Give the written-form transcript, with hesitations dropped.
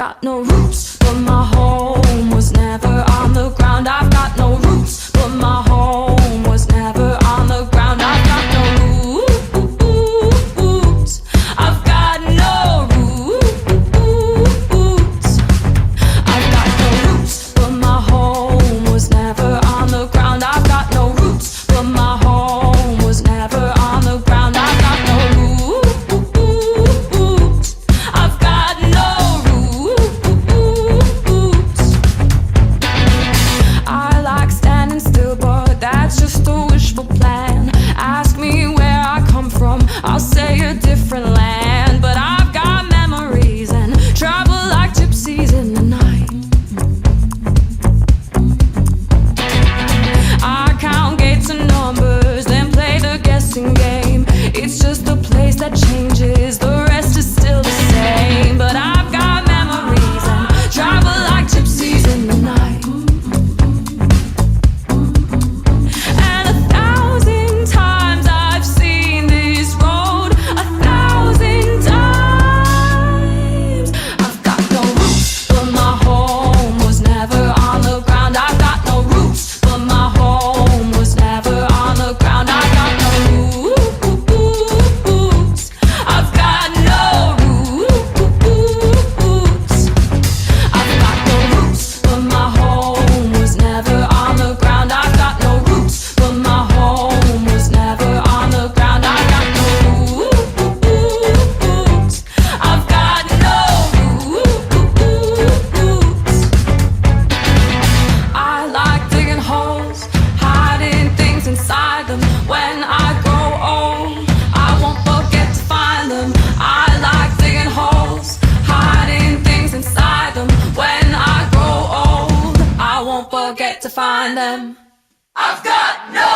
got no roots, but my home was never on the ground. I've got no roots, but my home was never on the ground. I've got no roots. I've got no roots. I've got no roots, but my home was never on the ground. I've got no roots, but my home was never on the ground. I've got no roots. I've got no roots. I like standing still, but that's just a wishful plan. Ask me where I come from, I'll say a different land. But I've got memories and travel like gypsies in the night. I count gates and numbers, then play the guessing game. It's just a place that changes, the rest is still the same. But I've got memories and travel like gypsies in the night. And 1,000 times I've seen this road, 1,000 times. I've got no roots, but my home was never on the ground. I've got no roots, but my home was never on the ground. I've got no roots. I've got no roots. I've got no roots, but my home was never on the ground. I've got no roots, but my home was never on the ground. I've got no roots. I've got no roots. I like digging holes, hiding things inside them. When I grow old, I won't forget to find them. I like digging holes, hiding things inside them. When I grow old, I won't forget to find them. I've got no